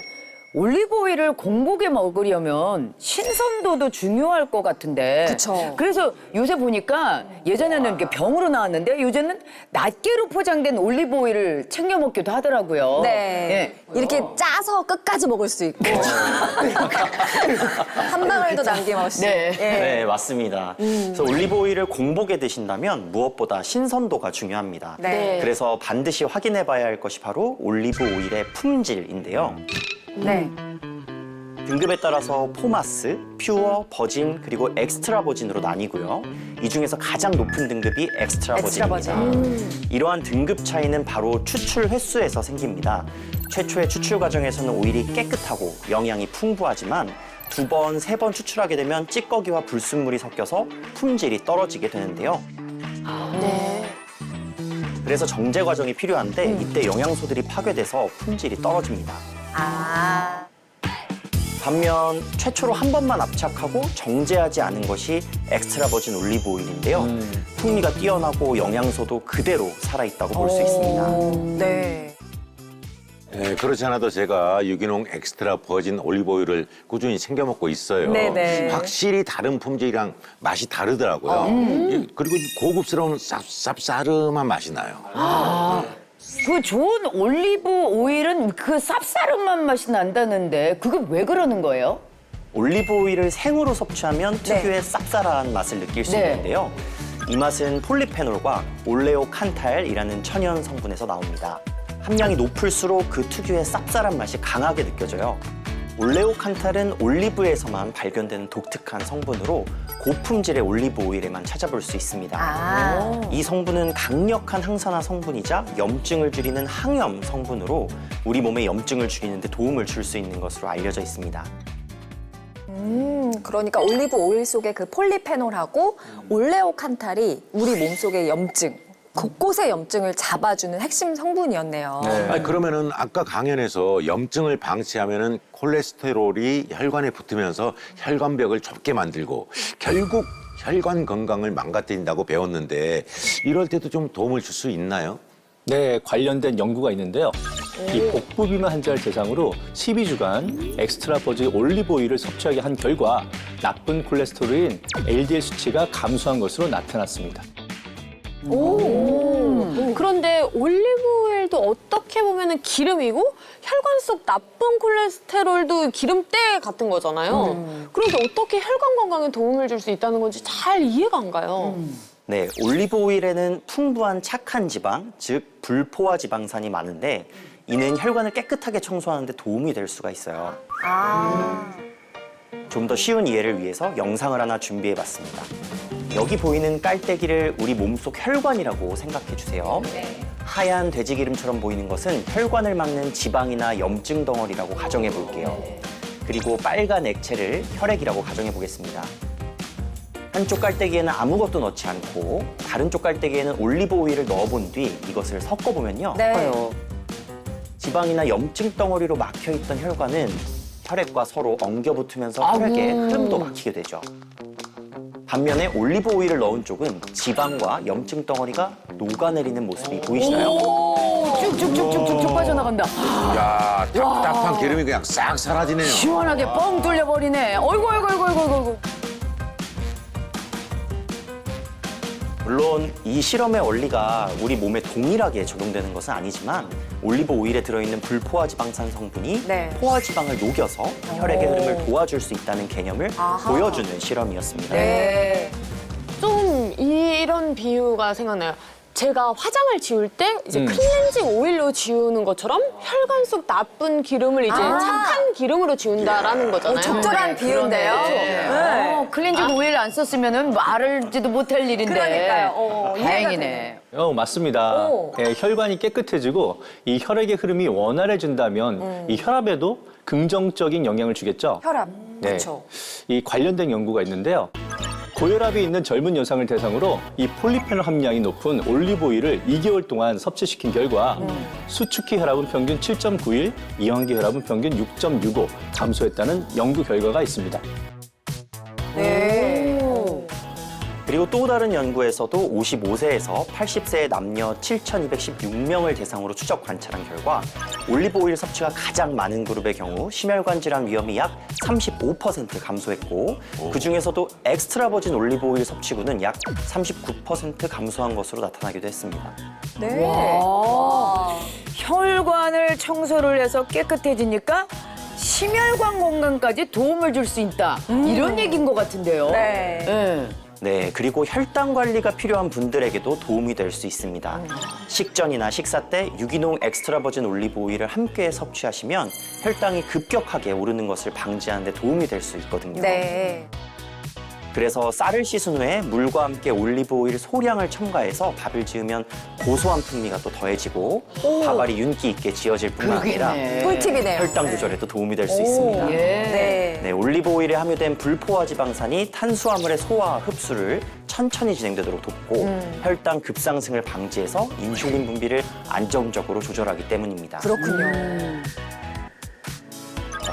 S2: 올리브 오일을 공복에 먹으려면 신선도도 중요할 것 같은데.
S1: 그쵸.
S2: 그래서 요새 보니까 예전에는 이렇게 병으로 나왔는데 요새는 낱개로 포장된 올리브 오일을 챙겨 먹기도 하더라고요.
S1: 네. 이렇게 짜서 끝까지 먹을 수 있고. 한 방울도 남김없이.
S2: 네.
S1: 예.
S7: 네, 맞습니다. 그래서 올리브 오일을 공복에 드신다면 무엇보다 신선도가 중요합니다.
S1: 네.
S7: 그래서 반드시 확인해 봐야 할 것이 바로 올리브 오일의 품질인데요.
S1: 네.
S7: 등급에 따라서 포마스, 퓨어, 버진, 그리고 엑스트라 버진으로 나뉘고요. 이 중에서 가장 높은 등급이 엑스트라 버진입니다. 이러한 등급 차이는 바로 추출 횟수에서 생깁니다. 최초의 추출 과정에서는 오일이 깨끗하고 영양이 풍부하지만 2번, 3번 추출하게 되면 찌꺼기와 불순물이 섞여서 품질이 떨어지게 되는데요. 그래서 정제 과정이 필요한데 이때 영양소들이 파괴돼서 품질이 떨어집니다. 반면 최초로 한 번만 압착하고 정제하지 않은 것이 엑스트라 버진 올리브 오일인데요. 풍미가 뛰어나고 영양소도 그대로 살아있다고 볼 수 있습니다.
S1: 네.
S3: 네, 그렇지 않아도 제가 유기농 엑스트라 버진 올리브 오일을 꾸준히 챙겨 먹고 있어요.
S1: 네네.
S3: 확실히 다른 품질이랑 맛이 다르더라고요. 예, 그리고 고급스러운 쌉싸름한 맛이 나요.
S2: 그 좋은 올리브 오일은 그 쌉싸름한 맛이 난다는데 그게 왜 그러는 거예요?
S7: 올리브 오일을 생으로 섭취하면 특유의 쌉쌀한 맛을 느낄 수
S2: 네.
S7: 있는데요. 이 맛은 폴리페놀과 올레오칸탈이라는 천연 성분에서 나옵니다. 함량이 높을수록 그 특유의 쌉쌀한 맛이 강하게 느껴져요. 올레오칸탈은 올리브에서만 발견되는 독특한 성분으로 고품질의 올리브 오일에만 찾아볼 수 있습니다. 이 성분은 강력한 항산화 성분이자 염증을 줄이는 항염 성분으로 우리 몸의 염증을 줄이는 데 도움을 줄 수 있는 것으로 알려져 있습니다.
S1: 그러니까 올리브 오일 속의 그 폴리페놀하고 올레오칸탈이 우리 몸속의 염증, 곳곳의 염증을 잡아주는 핵심 성분이었네요.
S3: 아니, 그러면은 아까 강연에서 염증을 방치하면은 콜레스테롤이 혈관에 붙으면서 혈관벽을 좁게 만들고 결국 혈관 건강을 망가뜨린다고 배웠는데 이럴 때도 좀 도움을 줄 수 있나요?
S8: 네, 관련된 연구가 있는데요. 이 복부 비만 환자를 대상으로 12주간 엑스트라 버진 올리브 오일을 섭취하게 한 결과 나쁜 콜레스테롤인 LDL 수치가 감소한 것으로 나타났습니다.
S6: 그런데 올리브 오일도 어떻게 보면은 기름이고 혈관 속 나쁜 콜레스테롤도 기름때 같은 거잖아요. 그런데 어떻게 혈관 건강에 도움을 줄 수 있다는 건지 잘 이해가 안 가요.
S7: 네, 올리브 오일에는 풍부한 착한 지방, 즉 불포화 지방산이 많은데 이는 혈관을 깨끗하게 청소하는 데 도움이 될 수가 있어요. 좀 더 쉬운 이해를 위해서 영상을 하나 준비해봤습니다. 여기 보이는 깔때기를 우리 몸속 혈관이라고 생각해 주세요. 하얀 돼지기름처럼 보이는 것은 혈관을 막는 지방이나 염증 덩어리라고 가정해 볼게요. 그리고 빨간 액체를 혈액이라고 가정해 보겠습니다. 한쪽 깔때기에는 아무것도 넣지 않고 다른 쪽 깔때기에는 올리브 오일을 넣어본 뒤 이것을 섞어보면요.
S1: 네.
S7: 지방이나 염증 덩어리로 막혀있던 혈관은 혈액과 서로 엉겨붙으면서 혈액의 흐름도 막히게 되죠. 반면에 올리브 오일을 넣은 쪽은 지방과 염증 덩어리가 녹아내리는 모습이 보이시나요?
S2: 쭉쭉쭉쭉쭉 빠져나간다.
S3: 야, 답답한 기름이 그냥 싹 사라지네요.
S2: 시원하게 뻥 뚫려버리네. 어이구, 어이구, 어이구, 어이구, 어이구.
S7: 물론 이 실험의 원리가 우리 몸에 동일하게 적용되는 것은 아니지만 올리브 오일에 들어있는 불포화 지방산 성분이
S1: 네.
S7: 포화 지방을 녹여서 혈액의 흐름을 도와줄 수 있다는 개념을 보여주는 실험이었습니다.
S1: 네.
S6: 좀 이런 비유가 생각나요. 제가 화장을 지울 때 이제 클렌징 오일로 지우는 것처럼 혈관 속 나쁜 기름을 이제 착한 기름으로 지운다라는 거잖아요.
S1: 적절한 비유인데요.
S2: 클렌징 오일 안 썼으면은 말을지도 못할 일인데.
S1: 그러니까요.
S2: 다행이네.
S8: 맞습니다. 예, 혈관이 깨끗해지고 이 혈액의 흐름이 원활해진다면 이 혈압에도 긍정적인 영향을 주겠죠.
S1: 혈압.
S8: 네.
S1: 그렇죠.
S8: 이 관련된 연구가 있는데요. 고혈압이 있는 젊은 여성을 대상으로 이 폴리페놀 함량이 높은 올리브 오일을 2개월 동안 섭취시킨 결과 수축기 혈압은 평균 7.91, 이완기 혈압은 평균 6.65 감소했다는 연구 결과가 있습니다.
S7: 그리고 또 다른 연구에서도 55세에서 80세의 남녀 7,216명을 대상으로 추적 관찰한 결과 올리브 오일 섭취가 가장 많은 그룹의 경우 심혈관 질환 위험이 약 35% 감소했고 그중에서도 엑스트라 버진 올리브 오일 섭취군은 약 39% 감소한 것으로 나타나기도 했습니다.
S2: 혈관을 청소를 해서 깨끗해지니까 심혈관 건강까지 도움을 줄 수 있다. 이런 얘기인 것 같은데요. 네.
S7: 네, 그리고 혈당 관리가 필요한 분들에게도 도움이 될 수 있습니다. 식전이나 식사 때 유기농 엑스트라 버진 올리브 오일을 함께 섭취하시면 혈당이 급격하게 오르는 것을 방지하는 데 도움이 될 수 있거든요.
S1: 네.
S7: 그래서 쌀을 씻은 후에 물과 함께 올리브 오일 소량을 첨가해서 밥을 지으면 고소한 풍미가 또 더해지고 밥알이 윤기 있게 지어질 뿐만 아니라
S1: 꿀팁이네요.
S7: 혈당 조절에도 도움이 될 수 있습니다. 네, 올리브 오일에 함유된 불포화 지방산이 탄수화물의 소화와 흡수를 천천히 진행되도록 돕고 혈당 급상승을 방지해서 인슐린 분비를 안정적으로 조절하기 때문입니다.
S1: 그렇군요.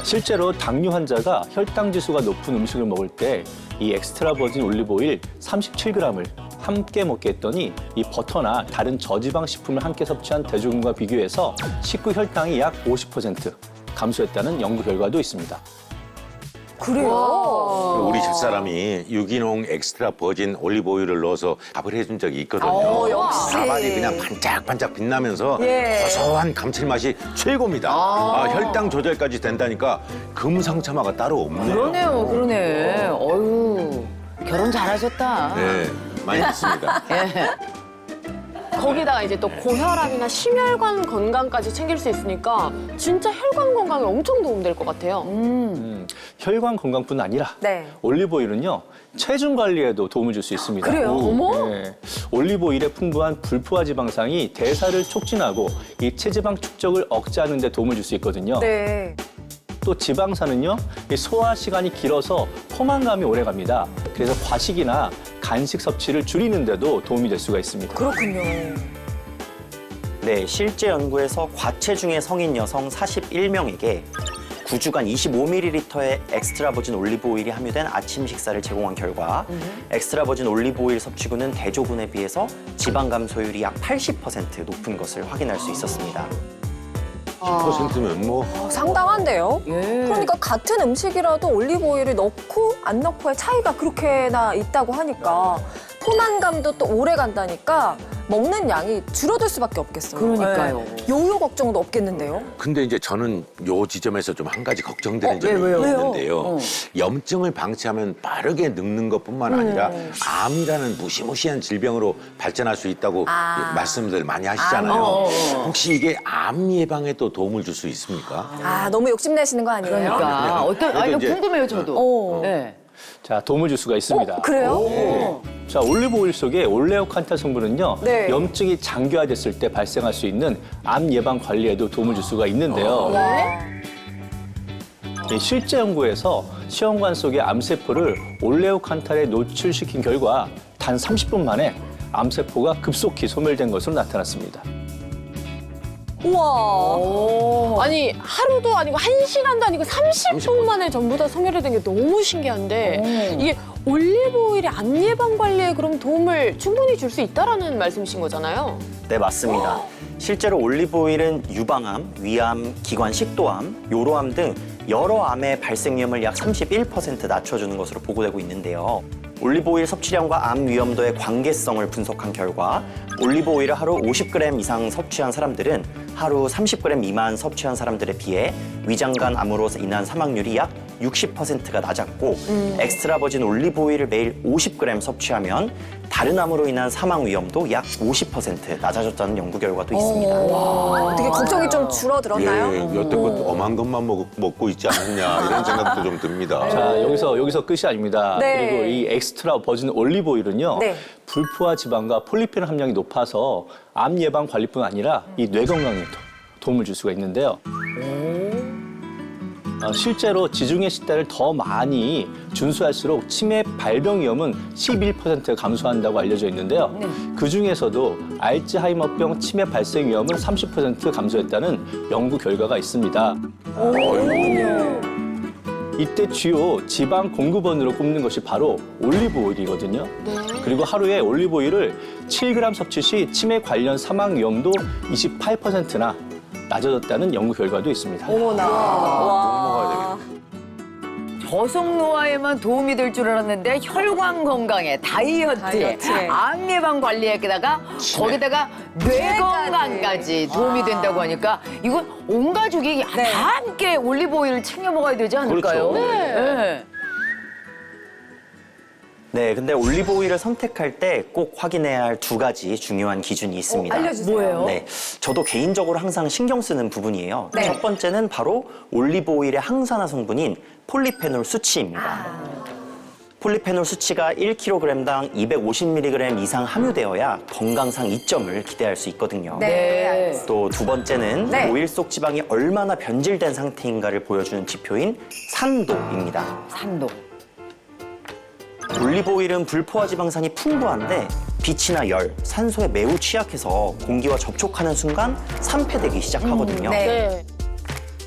S8: 실제로 당뇨 환자가 혈당 지수가 높은 음식을 먹을 때 이 엑스트라 버진 올리브 오일 37g을 함께 먹게 했더니 이 버터나 다른 저지방 식품을 함께 섭취한 대중과 비교해서 식후 혈당이 약 50% 감소했다는 연구 결과도 있습니다.
S1: 그래요?
S3: 우리 집사람이 유기농 엑스트라 버진 올리브 오일을 넣어서 밥을 해준 적이 있거든요.
S1: 역시.
S3: 밥알이 그냥 반짝반짝 빛나면서 고소한 감칠맛이 최고입니다. 혈당 조절까지 된다니까 금상첨화가 따로 없네요.
S2: 그러네. 어휴, 결혼 잘하셨다.
S3: 네, 많이 듣습니다.
S6: 거기다가 이제 또 고혈압이나 심혈관 건강까지 챙길 수 있으니까 진짜 혈관 건강에 엄청 도움될 것 같아요.
S8: 혈관 건강뿐 아니라
S1: 네.
S8: 올리브 오일은요 체중 관리에도 도움을 줄 수 있습니다.
S1: 그래요? 어머?
S8: 네. 올리브 오일에 풍부한 불포화 지방산이 대사를 촉진하고 이 체지방 축적을 억제하는 데 도움을 줄 수 있거든요.
S1: 네.
S8: 또 지방산은요 이 소화 시간이 길어서 포만감이 오래 갑니다. 그래서 과식이나 간식 섭취를 줄이는 데도 도움이 될 수가 있습니다.
S1: 그렇군요.
S7: 네, 실제 연구에서 과체중의 성인 여성 41명에게 9주간 25ml의 엑스트라 버진 올리브 오일이 함유된 아침 식사를 제공한 결과 엑스트라 버진 올리브 오일 섭취군은 대조군에 비해서 지방 감소율이 약 80% 높은 것을 확인할 수 있었습니다.
S3: 10%면 뭐
S1: 상당한데요? 그러니까 같은 음식이라도 올리브 오일을 넣고 안 넣고의 차이가 그렇게나 있다고 하니까 포만감도 또 오래 간다니까 먹는 양이 줄어들 수밖에 없겠어요.
S2: 그러니까요.
S1: 네. 요요 걱정도 없겠는데요?
S3: 근데 이제 저는 요 지점에서 좀 한 가지 걱정되는 점이
S2: 왜요?
S3: 있는데요. 염증을 방치하면 빠르게 늙는 것뿐만 아니라 암이라는 무시무시한 질병으로 발전할 수 있다고 말씀들 많이 하시잖아요. 혹시 이게 암 예방에 또 도움을 줄 수 있습니까?
S1: 너무 욕심내시는 거 아니에요?
S2: 그러니까 이거
S3: 이제-
S2: 궁금해요, 저도. 네.
S8: 자, 도움을 줄 수가 있습니다.
S1: 그래요?
S8: 자, 올리브 오일 속의 올레오칸타 성분은요.
S1: 네.
S8: 염증이 장기화됐을 때 발생할 수 있는 암 예방 관리에도 도움을 줄 수가 있는데요. 이 실제 연구에서 시험관 속의 암세포를 올레오칸탈에 노출시킨 결과 단 30분 만에 암세포가 급속히 소멸된 것으로 나타났습니다.
S1: 우와.
S6: 아니 하루도 아니고 1시간도 아니고 30분 만에 전부 다 소멸이 된 게 너무 신기한데 이게 올리브 오일이 암 예방 관리에 그럼 도움을 충분히 줄 수 있다라는 말씀이신 거잖아요.
S7: 네, 맞습니다. 실제로 올리브 오일은 유방암, 위암, 기관 식도암, 요로암 등 여러 암의 발생 위험을 약 31% 낮춰주는 것으로 보고되고 있는데요. 올리브 오일 섭취량과 암 위험도의 관계성을 분석한 결과 올리브 오일을 하루 50g 이상 섭취한 사람들은 하루 30g 미만 섭취한 사람들에 비해 위장관 암으로 인한 사망률이 약 60%가 낮았고 엑스트라 버진 올리브 오일을 매일 50g 섭취하면 다른 암으로 인한 사망 위험도 약 50% 낮아졌다는 연구 결과도 있습니다.
S1: 되게 걱정이 좀 줄어들었나요?
S3: 예, 여태껏 엄한 것만 먹고 있지 않았냐 이런 생각도 좀 듭니다.
S8: 자, 여기서 끝이 아닙니다.
S1: 네.
S8: 그리고 이 엑스트라 버진 올리브 오일은요.
S1: 네.
S8: 불포화 지방과 폴리페놀 함량이 높아서 암 예방 관리뿐 아니라 이 뇌 건강에도 도움을 줄 수가 있는데요. 실제로 지중해 식단을 더 많이 준수할수록 치매 발병 위험은 11% 감소한다고 알려져 있는데요. 그중에서도 알츠하이머병 치매 발생 위험은 30% 감소했다는 연구 결과가 있습니다. 이때 주요 지방 공급원으로 꼽는 것이 바로 올리브 오일이거든요. 그리고 하루에 올리브 오일을 7g 섭취 시 치매 관련 사망 위험도 28%나 낮아졌다는 연구 결과도 있습니다.
S3: 먹어야 되겠다.
S2: 저속 노화에만 도움이 될 줄 알았는데 혈관 건강에 다이어트에 암 예방 관리에다가 거기다가 뇌 건강까지 도움이 된다고 하니까 이건 온 가족이 다 함께 올리브 오일을 챙겨 먹어야 되지 않을까요?
S3: 그렇죠.
S2: 네.
S7: 네, 근데 올리브 오일을 선택할 때 꼭 확인해야 할 두 가지 중요한 기준이 있습니다.
S1: 알려주세요.
S2: 뭐예요?
S7: 네, 저도 개인적으로 항상 신경 쓰는 부분이에요.
S1: 네.
S7: 첫 번째는 바로 올리브 오일의 항산화 성분인 폴리페놀 수치입니다. 폴리페놀 수치가 1kg당 250mg 이상 함유되어야 건강상 이점을 기대할 수 있거든요.
S1: 네.
S7: 또 두 번째는
S1: 네.
S7: 오일 속 지방이 얼마나 변질된 상태인가를 보여주는 지표인 산도입니다.
S2: 산도.
S7: 올리브 오일은 불포화 지방산이 풍부한데 빛이나 열, 산소에 매우 취약해서 공기와 접촉하는 순간 산패되기 시작하거든요.
S1: 네.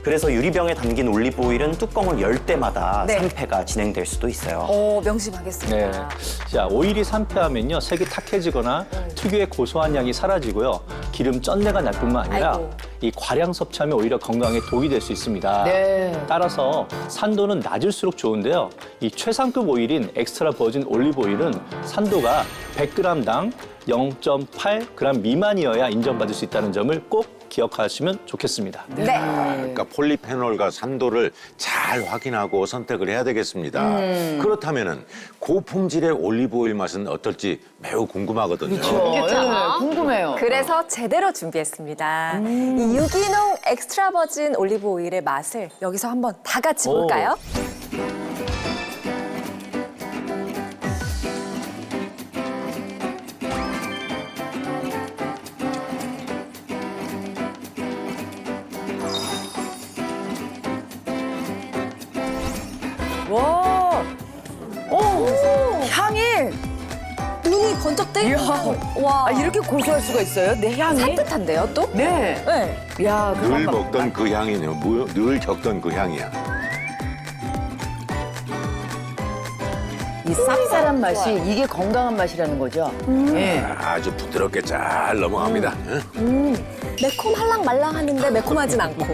S7: 그래서 유리병에 담긴 올리브 오일은 뚜껑을 열 때마다
S1: 네.
S7: 산패가 진행될 수도 있어요.
S1: 명심하겠습니다.
S8: 네. 자, 오일이 산패하면요, 색이 탁해지거나 특유의 고소한 향이 사라지고요, 기름 쩐내가 날 뿐만 아니라
S1: 아이고.
S8: 이 과량 섭취하면 오히려 건강에 독이 될 수 있습니다.
S2: 네.
S8: 따라서 산도는 낮을수록 좋은데요, 이 최상급 오일인 엑스트라 버진 올리브 오일은 산도가 100g당 0.8g 미만이어야 인정받을 수 있다는 점을 꼭 기억하시면 좋겠습니다.
S1: 네.
S3: 그러니까 폴리페놀과 산도를 잘 확인하고 선택을 해야 되겠습니다. 그렇다면은 고품질의 올리브 오일 맛은 어떨지 매우 궁금하거든요.
S2: 궁금해요.
S1: 그래서 제대로 준비했습니다. 이 유기농 엑스트라 버진 올리브 오일의 맛을 여기서 한번 다 같이 볼까요?
S2: 와. 향이.
S1: 눈이 번쩍 뜨이고. 와.
S2: 이렇게 고소할 수가 있어요? 내 향이?
S1: 산뜻한데요, 또?
S2: 네.
S1: 네.
S2: 야,
S3: 늘 먹던 그 향이네요. 늘 겪던 그 향이야.
S2: 이 쌉쌀한 맛이 이게 건강한 맛이라는 거죠. 네.
S3: 아주 부드럽게 잘 넘어갑니다. 응?
S1: 매콤 할랑말랑 하는데 매콤하진 않고.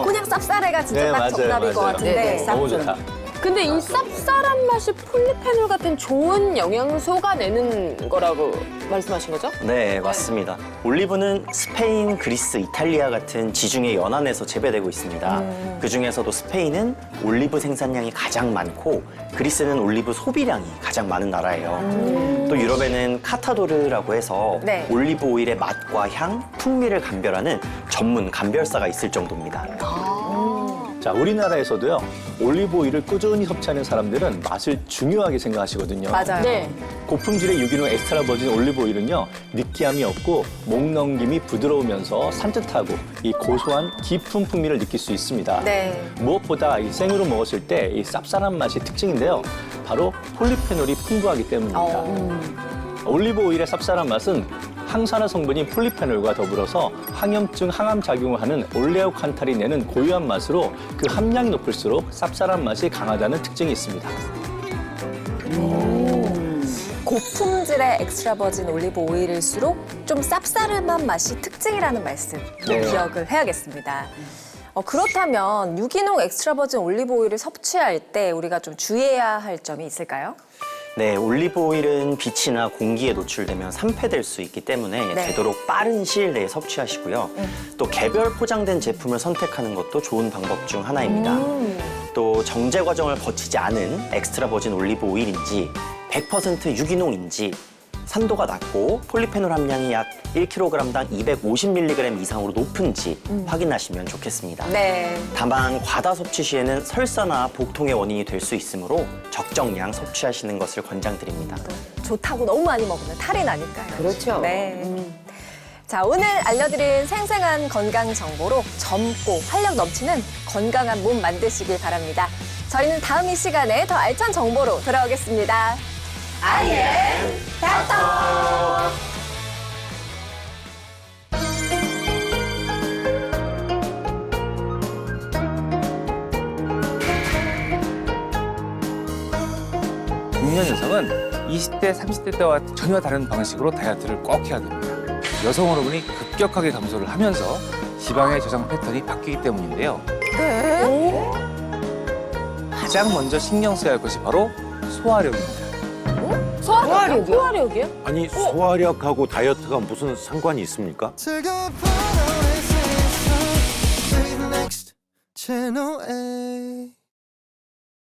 S1: 그냥 쌉쌀해가 진짜
S8: 네,
S1: 딱
S8: 맞아요,
S1: 정답일 것
S8: 맞아요.
S1: 같은데.
S2: 네,
S8: 너무 좋다.
S6: 근데 이 쌉쌀한 맛이 폴리페놀 같은 좋은 영양소가 내는 거라고 말씀하신 거죠?
S7: 네, 맞습니다. 올리브는 스페인, 그리스, 이탈리아 같은 지중해 연안에서 재배되고 있습니다. 그중에서도 스페인은 올리브 생산량이 가장 많고 그리스는 올리브 소비량이 가장 많은 나라예요. 또 유럽에는 카타도르라고 해서
S1: 네.
S7: 올리브 오일의 맛과 향, 풍미를 감별하는 전문 감별사가 있을 정도입니다.
S8: 자, 우리나라에서도요, 올리브 오일을 꾸준히 섭취하는 사람들은 맛을 중요하게 생각하시거든요.
S1: 맞아요.
S6: 네.
S8: 고품질의 유기농 엑스트라 버진 올리브 오일은요, 느끼함이 없고 목 넘김이 부드러우면서 산뜻하고 이 고소한 깊은 풍미를 느낄 수 있습니다.
S1: 네.
S8: 무엇보다 이 생으로 먹었을 때 이 쌉쌀한 맛이 특징인데요, 바로 폴리페놀이 풍부하기 때문입니다. 올리브 오일의 쌉쌀한 맛은 항산화 성분인 폴리페놀과 더불어서 항염증, 항암 작용을 하는 올레오칸탈이 내는 고유한 맛으로 그 함량이 높을수록 쌉쌀한 맛이 강하다는 특징이 있습니다.
S1: 고품질의 엑스트라 버진 올리브 오일일수록 좀 쌉싸름한 맛이 특징이라는 말씀 꼭
S8: 네.
S1: 기억을 해야겠습니다. 그렇다면 유기농 엑스트라 버진 올리브 오일을 섭취할 때 우리가 좀 주의해야 할 점이 있을까요?
S7: 네, 올리브 오일은 빛이나 공기에 노출되면 산패될 수 있기 때문에
S1: 네.
S7: 되도록 빠른 시일 내에 섭취하시고요. 또 개별 포장된 제품을 선택하는 것도 좋은 방법 중 하나입니다. 또 정제 과정을 거치지 않은 엑스트라 버진 올리브 오일인지 100% 유기농인지 산도가 낮고 폴리페놀 함량이 약 1kg당 250mg 이상으로 높은지 확인하시면 좋겠습니다.
S1: 네.
S7: 다만 과다 섭취 시에는 설사나 복통의 원인이 될 수 있으므로 적정량 섭취하시는 것을 권장드립니다.
S1: 좋다고 너무 많이 먹으면 탈이 나니까요.
S2: 그렇죠.
S1: 네. 자, 오늘 알려드린 생생한 건강 정보로 젊고 활력 넘치는 건강한 몸 만드시길 바랍니다. 저희는 다음 이 시간에 더 알찬 정보로 돌아오겠습니다. 아이엠 닥터.
S9: 중년 여성은 20대, 30대 때와 전혀 다른 방식으로 다이어트를 꼭 해야 됩니다. 여성 호르몬이 급격하게 감소를 하면서 지방의 저장 패턴이 바뀌기 때문인데요. 가장 먼저 신경 써야 할 것이 바로 소화력입니다.
S6: 소화력이요? 소화력이요?
S3: 아니 소화력하고 다이어트가 무슨 상관이 있습니까?
S10: Next Channel A